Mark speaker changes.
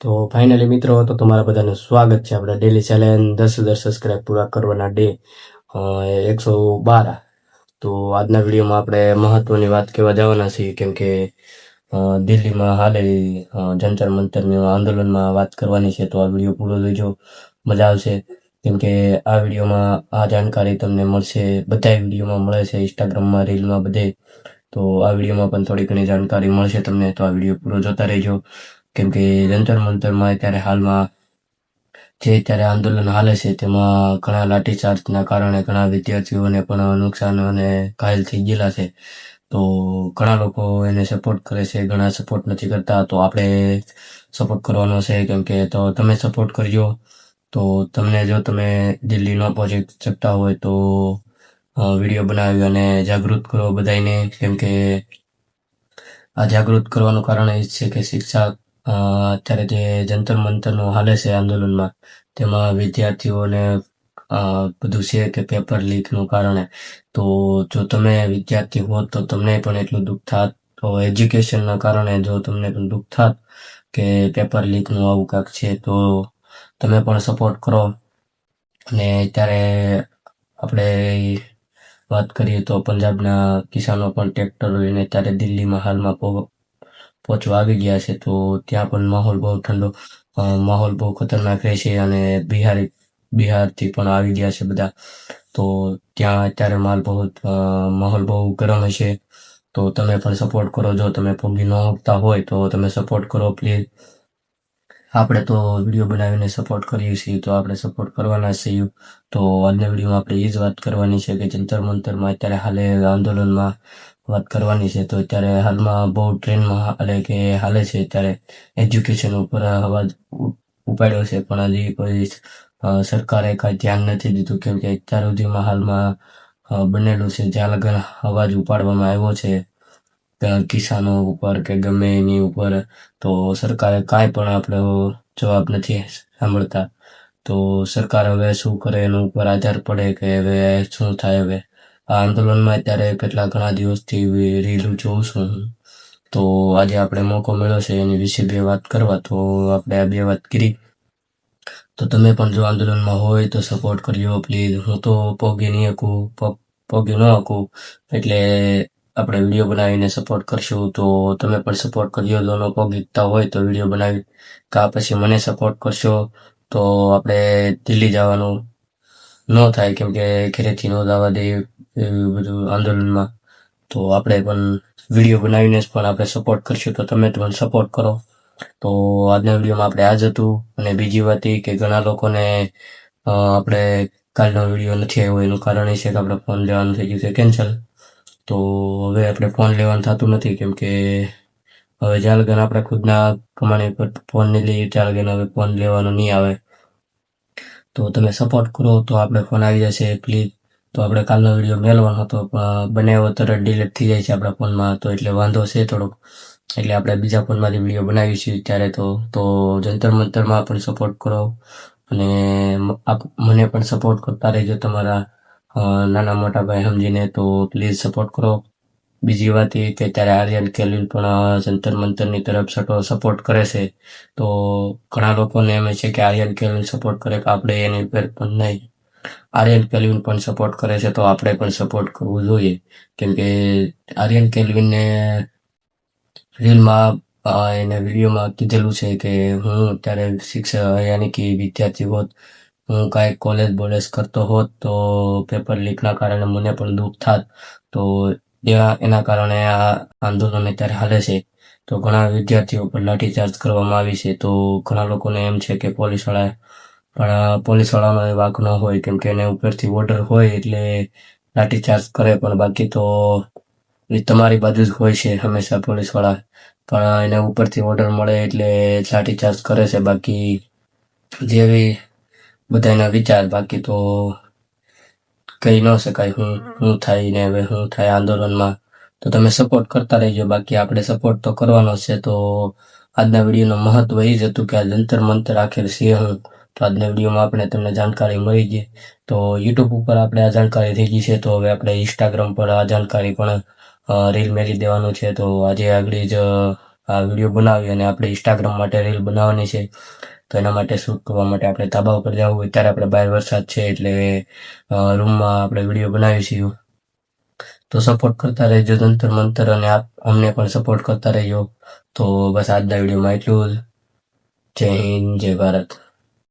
Speaker 1: તો ફાઇનલી મિત્રો, તો તમારા બધાનું સ્વાગત છે આપણા ડેલી ચેલેન્જ 10,000 સબસ્ક્રાઇબ પૂરા કરવાના ડે 112. તો આજના વિડીયોમાં આપણે મહત્વની વાત કહેવા જવાના છીએ, કેમ કે દિલ્હીમાં હાલે જંતર મંતરની આંદોલનમાં વાત કરવાની છે. તો આ વિડીયો પૂરો જોઈજો, મજા આવશે. કેમ કે આ વિડીયોમાં આ જાણકારી તમને મળશે, બધા વિડીયોમાં મળે છે, ઇન્સ્ટાગ્રામમાં, રીલમાં, બધે. તો આ વિડીયોમાં પણ થોડી ઘણી જાણકારી મળશે તમને, તો આ વિડીયો પૂરો જોતા રહેજો. કેમ કે જંતર મંતરમાં અત્યારે હાલમાં જે અત્યારે આંદોલન હાલે છે, તેમાં ઘણા લાઠીચાર્જના કારણે ઘણા વિદ્યાર્થીઓને પણ નુકસાન અને ઘાયલ થઈ ગયેલા છે. તો ઘણા લોકો એને સપોર્ટ કરે છે, ઘણા સપોર્ટ નથી કરતા. તો આપણે સપોર્ટ કરવાનો છે, કેમ કે તો તમે સપોર્ટ કરજો. તો તમને જો તમે દિલ્હી ન પહોંચી શકતા હોય તો વિડીયો બનાવી અને જાગૃત કરો બધાને. કેમ કે આ જાગૃત કરવાનું કારણ એ છે કે શિક્ષા અત્યારે જે જંતર મંતરનું હાલે છે આંદોલનમાં, તેમાં વિદ્યાર્થીઓને બધું છે કે પેપર લીકનું કારણે. તો જો તમે વિદ્યાર્થી હો તો તમને પણ એટલું દુઃખ થાત. તો એજ્યુકેશનના કારણે જો તમને પણ દુઃખ થાત કે પેપર લીકનું આવું કાંક છે, તો તમે પણ સપોર્ટ કરો. અને ત્યારે આપણે વાત કરીએ તો પંજાબના કિસાનો પણ ટ્રેક્ટર લઈને ત્યારે દિલ્હીમાં હાલમાં પહોંચવા આવી ગયા છે. તો ત્યાં પણ માહોલ બહુ ઠંડો, માહોલ બહુ ખતરનાક રહેશે. અને બિહારથી પણ આવી ગયા છે બધા. તો ત્યાં અત્યારે માહોલ બહુ ગરમ હશે. તો તમે પણ સપોર્ટ કરો. જો તમે પહોંચી ન શકતા હોય તો તમે સપોર્ટ કરો પ્લીઝ. આપણે તો વિડીયો બનાવીને સપોર્ટ કરીએ છીએ, તો આપણે સપોર્ટ કરવાના છીએ. તો આજના વિડીયોમાં આપણે એ જ વાત કરવાની છે કે જંતર મંતરમાં અત્યારે હાલે આંદોલનમાં વાત કરવાની છે. તો અત્યારે હાલમાં બહુ ટ્રેન્ડમાં હાલે છે અત્યારે એજ્યુકેશન ઉપર અવાજ ઉપાડ્યો છે, પણ હજી કોઈ સરકારે કાંઈ ધ્યાન નથી દીધું. કેમ કે અત્યાર સુધીમાં હાલમાં બનેલું છે, જ્યાં લગન અવાજ ઉપાડવામાં આવ્યો છે કિસાનો ઉપર કે ગમે એની ઉપર, તો સરકારે કાંઈ પણ આપણો જવાબ નથી સાંભળતા. તો સરકાર હવે શું કરે એના ઉપર આધાર પડે કે હવે શું થાય. હવે આ આંદોલનમાં અત્યારે ઘણા દિવસથી રીલ જોઉં છું હું. તો આજે આપણે મોકો મળ્યો છે એની વિશે બે વાત કરવા, તો આપણે આ બે વાત કરી. તો તમે પણ જો આંદોલનમાં હોય તો સપોર્ટ કરજો પ્લીઝ. હું તો પહોંચી ન શકું, એટલે આપણે વિડીયો બનાવીને સપોર્ટ કરશું. તો તમે પણ સપોર્ટ કરજો. જો ન પહોંચતા હોય તો વિડીયો બનાવી કાં પછી મને સપોર્ટ કરશો. તો આપણે દિલ્હી જવાનું ન થાય, કેમ કે ઘરેથી ન જવા દે એવું બધું આંદોલનમાં. તો આપણે પણ વિડીયો બનાવીને પણ આપણે સપોર્ટ કરશું. તો તમે પણ સપોર્ટ કરો. તો આજના વિડીયોમાં આપણે આ જ હતું. અને બીજી વાત એ કે ઘણા લોકોને આપણે કાલનો વિડીયો નથી આવ્યો, એનું કારણ એ છે કે આપણે ફોન લેવાનું થઈ ગયું છે કેન્સલ. તો હવે આપણે ફોન લેવાનું થતું નથી, કેમ કે હવે જ્યાં લગન આપણે ખુદના કમાણી પર ફોન નહીં લઈએ ત્યાં લગન હવે ફોન લેવાનો નહીં આવે. તો તમે સપોર્ટ કરો તો આપણે ફોન આવી જશે પ્લીઝ. તો આપણે કાલનો વિડીયો મેળવાનો હતો, પણ બનાવ્યો તરત ડિલીટ થઈ જાય છે આપણા ફોનમાં, તો એટલે વાંધો છે થોડોક. એટલે આપણે બીજા ફોનમાંથી વિડીયો બનાવીશું ત્યારે. તો જંતર મંતરમાં પણ સપોર્ટ કરો અને મને પણ સપોર્ટ કરતા રહેજો તમારા નાના મોટા ભાઈ સમજીને. તો પ્લીઝ સપોર્ટ કરો. બીજી વાત એ કે ત્યારે આર્યન કેલ્વિન પણ જંતર મંતરની તરફ સપોર્ટ કરે છે. તો ઘણા લોકોને એમ છે કે આર્યન કેલ્વિન સપોર્ટ કરે કે આપણે એની પર પણ નહીં. આર્યન કેલ્વિન પણ સપોર્ટ કરે છે તો આપણે પણ સપોર્ટ કરવું જોઈએ. કેમ કે આર્યન કેલ્વિનને રીલમાં એને વિડીયોમાં કીધેલું છે કે હું અત્યારે યાની કે વિદ્યાર્થી હોત, હું કાંઈ કોલેજ બોલેજ કરતો હોત તો પેપર લીકના કારણે મને પણ દુઃખ થાત. તો એના કારણે આ આંદોલન અત્યારે હાલે છે. તો ઘણા વિદ્યાર્થીઓ પર લાઠીચાર્જ કરવામાં આવી છે. તો ઘણા લોકોને એમ છે કે પોલીસવાળાનો એ વાંક ન હોય, કેમ કે એને ઉપરથી ઓર્ડર હોય એટલે લાઠીચાર્જ કરે. પણ બાકી તો એ તમારી બાજુ જ હોય છે હંમેશા પોલીસવાળા, પણ એને ઉપરથી ઓર્ડર મળે એટલે લાઠીચાર્જ કરે છે. બાકી જેવી બધાના વિચાર, બાકી તો કહી ન શકાય શું થાય ને હવે શું થાય આંદોલનમાં. તો તમે સપોર્ટ કરતા રહેજો. બાકી આપણે સપોર્ટ તો કરવાનો છે. તો આજના વિડીયોનું મહત્વ એ જ હતું કે આ જંતર મંતર આખેર છે હું. તો આજના વિડીયોમાં આપણે તમને જાણકારી મળી ગઈ. તો યુટ્યુબ ઉપર આપણે આ જાણકારી થઈ ગઈ છે, તો હવે આપણે ઇન્સ્ટાગ્રામ પર આ જાણકારી પણ રીલ મેળવી દેવાનું છે. તો આજે આગળ જ આ વિડીયો બનાવી અને આપણે ઇન્સ્ટાગ્રામ માટે રીલ બનાવવાની છે. તો એના માટે શૂટ કરવા માટે આપણે ધાબા ઉપર જવું હોય. ત્યારે આપણે બહાર વરસાદ છે એટલે રૂમમાં આપણે વિડીયો બનાવીશું. તો સપોર્ટ કરતા રહેજો જંતર મંતર, અને અમને પણ સપોર્ટ કરતા રહેજો. તો બસ આજના વિડીયોમાં એટલું જ. જય હિન્દ, જય ભારત.